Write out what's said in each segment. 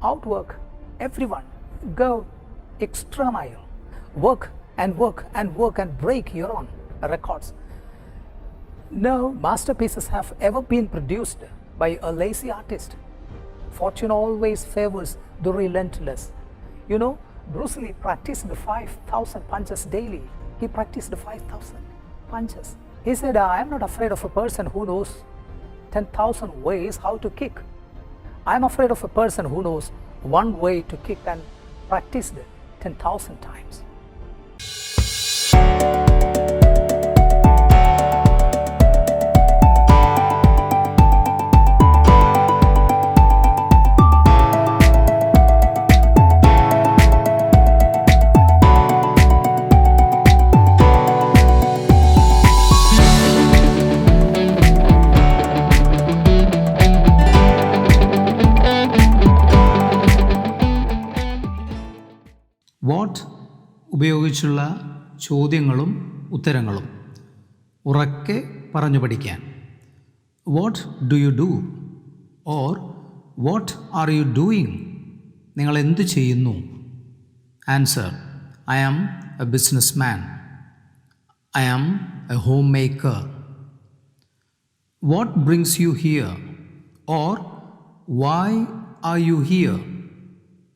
outwork everyone. Go extra mile. Work and work and work and break your own records. No masterpieces have ever been produced by a lazy artist. Fortune always favors the relentless. You know, Bruce Lee practiced 5,000 punches daily. He practiced 5,000 punches. He said, I am not afraid of a person who knows 10,000 ways how to kick. I am afraid of a person who knows one way to kick and practiced 10,000 times. What ഉപയോഗിച്ചുള്ള ചോദ്യങ്ങളും ഉത്തരങ്ങളും ഉറക്കെ പറഞ്ഞു പഠിക്കാൻ. What do you do or what are you doing? നിങ്ങൾ എന്തു ചെയ്യുന്നു? Answer: I am a business man. I am a home maker. What brings you here or why are you here?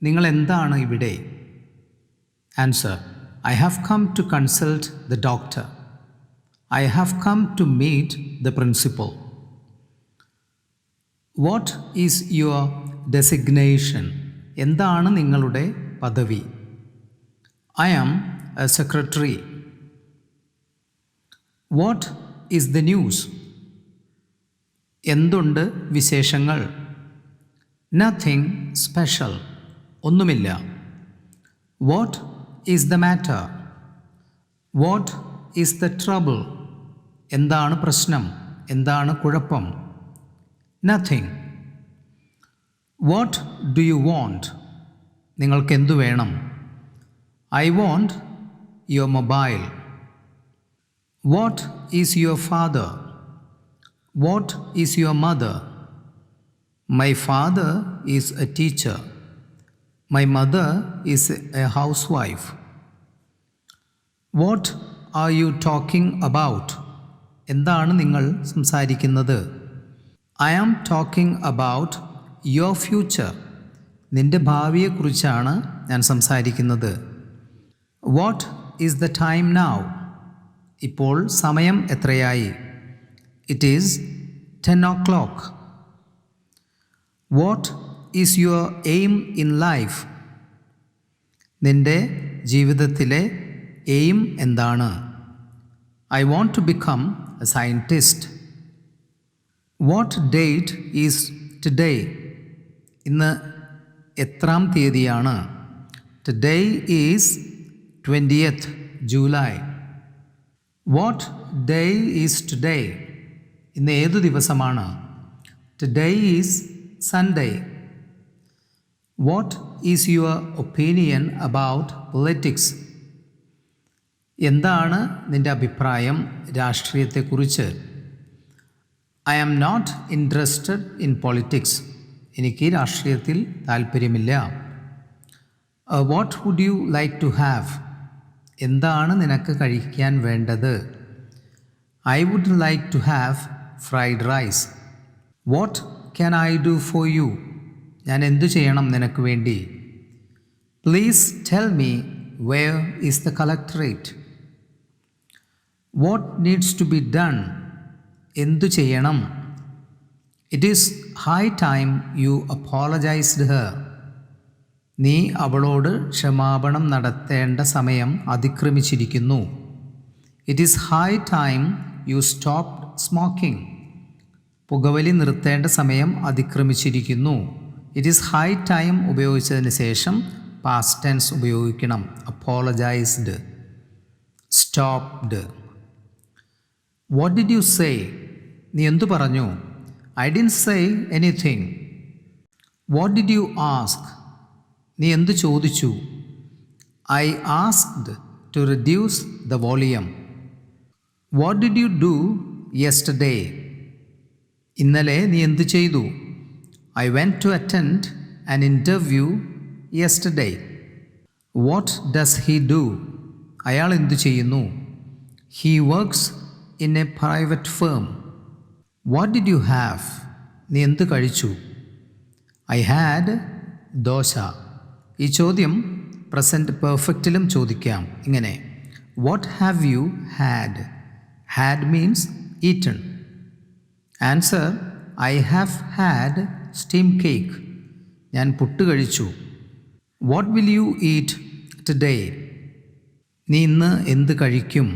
നിങ്ങൾ എന്താണ് ഇവിടെ? Answer: I have come to consult the doctor. I have come to meet the principal. What is your designation? എന്താണ് നിങ്ങളുടെ പദവി? I am a secretary. What is the news? എന്തുണ്ട് വിശേഷങ്ങൾ? Nothing special. ഒന്നുമില്ല. What is the matter? What is the trouble? എന്താണ് പ്രശ്നം? എന്താണ് കുഴപ്പം? Nothing. What do you want? നിങ്ങൾക്ക് എന്തു വേണം? I want your mobile. What is your father? What is your mother? My father is a teacher. My mother is a housewife. What are you talking about? എന്താണ് നിങ്ങൾ സംസാരിക്കുന്നത്? I am talking about your future. നിന്റെ ഭാവിയെക്കുറിച്ചാണ് ഞാൻ സംസാരിക്കുന്നത്. What is the time now? ഇപ്പോൾ സമയം എത്രയായി? It is 10 o'clock. What is your aim in life? നിന്റെ ജീവിതത്തിലെ എയിം എന്താണ്? I want to become a scientist. What date is today? ഇന്ന് എത്രാം തീയതിയാണ്? Today is 20th July. What day is today? ഇന്ന് ഏതു ദിവസമാണ്? Today is Sunday. What is your opinion about politics? എന്താണ് നിൻ്റെ അഭിപ്രായം രാഷ്ട്രീയത്തെക്കുറിച്ച്? I am not interested in politics. എനിക്ക് രാഷ്ട്രീയത്തിൽ താല്പര്യമില്ല. What would you like to have? എന്താണ് നിനക്ക് കഴിക്കാൻ വേണ്ടത്? I would like to have fried rice. What can I do for you? ഞാൻ എന്തു ചെയ്യണം നിനക്ക് വേണ്ടി? Please tell me where is the collectorate? What needs to be done? എന്തു ചെയ്യണം? It is high time you apologized her. നീ അവളോട് ക്ഷമാപണം നടത്തേണ്ട സമയം അതിക്രമിച്ചിരിക്കുന്നു. It is high time you stopped smoking. പുകവലി നിർത്തേണ്ട സമയം അതിക്രമിച്ചിരിക്കുന്നു. It is high time ഉപയോഗിച്ചതിന് ശേഷം past tense ഉപയോഗിക്കണം. Apologized, stopped. What did you say? നീ എന്തു പറഞ്ഞു? I didn't say anything. What did you ask? നീ എന്തു ചോദിച്ചു? I asked to reduce the volume. What did you do yesterday? ഇന്നലെ നീ എന്തു ചെയ്തു? I went to attend an interview yesterday. What does he do? അയാൾ എന്തു ചെയ്യുന്നു? He works in a private firm. What did you have? നീ എന്ത് കഴിച്ചു? I had dosa. ഈ ചോദ്യം പ്രസൻറ്റ് പെർഫെക്റ്റിലും ചോദിക്കാം ഇങ്ങനെ. What have you had? Had means eaten. Answer, I have had steamed cake. ഞാൻ പുട്ട് കഴിച്ചു. What will you eat today? നീ ഇന്ന് എന്ത് കഴിക്കും?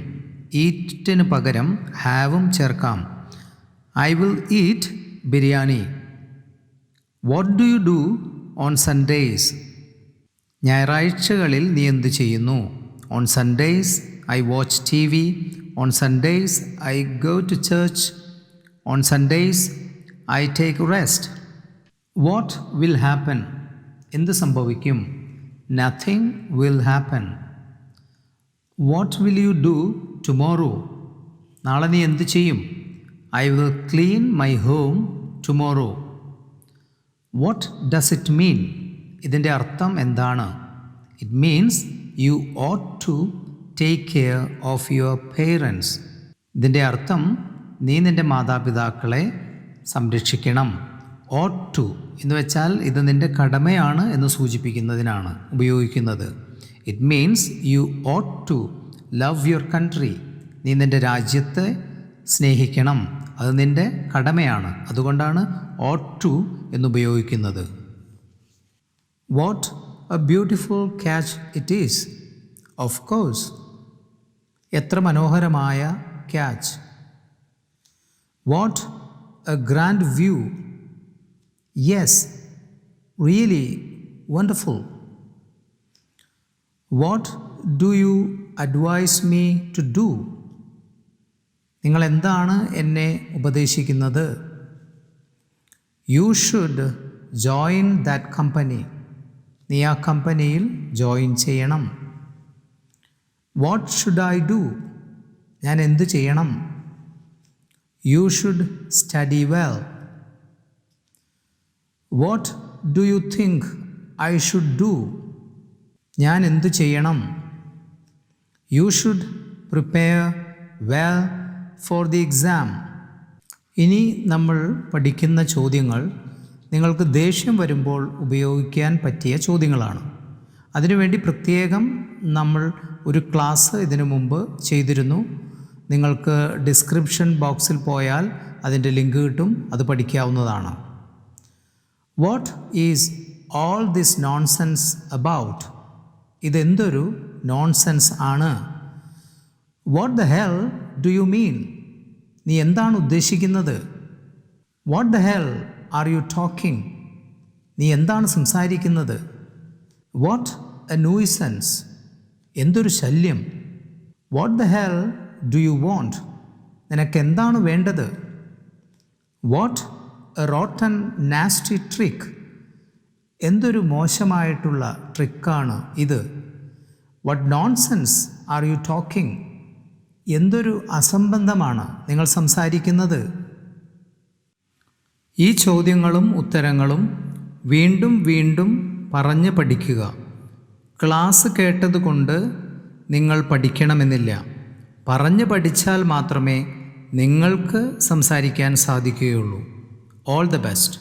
ഈറ്റിന് പകരം ഹാവും ചേർക്കാം. I will eat biryani. What do you do on Sundays? ഞായറാഴ്ചകളിൽ നീ എന്ത് ചെയ്യുന്നു? On Sundays, I watch TV. On Sundays, I go to church. On Sundays, I take rest. What will happen? എന്ത് സംഭവിക്കും? Nothing will happen. What will you do tomorrow? നാളെ നീ എന്ത് ചെയ്യും? I will clean my home tomorrow. What does it mean? ഇതിൻ്റെ അർത്ഥം എന്താണ്? It means you ought to take care of your parents. ഇതിൻ്റെ അർത്ഥം നീ നിൻ്റെ മാതാപിതാക്കളെ സംരക്ഷിക്കണം. ought to എന്ന് വെച്ചാൽ ഇത് നിൻ്റെ കടമയാണ് എന്ന് സൂചിപ്പിക്കുന്നതിനാണ് ഉപയോഗിക്കുന്നത്. It means you ought to love your country. നീ നിൻ്റെ രാജ്യത്തെ സ്നേഹിക്കണം. അത് നിൻ്റെ കടമയാണ്. അതുകൊണ്ടാണ് ought to എന്നുപയോഗിക്കുന്നത്. What a beautiful catch it is. Of course. എത്ര മനോഹരമായ catch. What a grand view. Yes, really wonderful. What do you advise me to do? നിങ്ങൾ എന്താണ് എന്നെ ഉപദേശിക്കുന്നത്? You should join that company. നീ ആ കമ്പനിയിൽ ജോയിൻ ചെയ്യണം. What should I do? ഞാൻ എന്ത് ചെയ്യണം? You should study well. What do you think I should do? ഞാൻ എന്തു ചെയ്യണം? You should prepare well for the exam. ഇനി നമ്മൾ പഠിക്കുന്ന ചോദ്യങ്ങൾ നിങ്ങൾക്ക് ദേഷ്യം വരുമ്പോൾ ഉപയോഗിക്കാൻ പറ്റിയ ചോദ്യങ്ങളാണ്. അതിനുവേണ്ടി പ്രത്യേകം നമ്മൾ ഒരു ക്ലാസ് ഇതിനു മുമ്പ് ചെയ്തിരുന്നു. നിങ്ങൾക്ക് ഡിസ്ക്രിപ്ഷൻ ബോക്സിൽ പോയാൽ അതിൻ്റെ ലിങ്ക് കിട്ടും, അത് പഠിക്കാവുന്നതാണ്. What is all this nonsense about? ഇതെന്തൊരു നോൺസെൻസ് ആണ്? What the hell do you mean? നീ എന്താണ് ഉദ്ദേശിക്കുന്നത്? What the hell are you talking? നീ എന്താണ് സംസാരിക്കുന്നത്? What a nuisance? എന്തൊരു ശല്യം. What the hell do you want? നിനക്ക് എന്താണ് വേണ്ടത്? What a rotten nasty trick? എന്തൊരു മോശമായിട്ടുള്ള ട്രിക്കാണ് ഇത്. What nonsense are you talking? എന്തൊരു അസംബന്ധമാണ് നിങ്ങൾ സംസാരിക്കുന്നത്. ഈ ചോദ്യങ്ങളും ഉത്തരങ്ങളും വീണ്ടും വീണ്ടും പറഞ്ഞ് പഠിക്കുക. ക്ലാസ് കേട്ടതുകൊണ്ട് നിങ്ങൾ പഠിക്കണമെന്നില്ല. പറഞ്ഞ് പഠിച്ചാൽ മാത്രമേ നിങ്ങൾക്ക് സംസാരിക്കാൻ സാധിക്കുകയുള്ളൂ. All the best.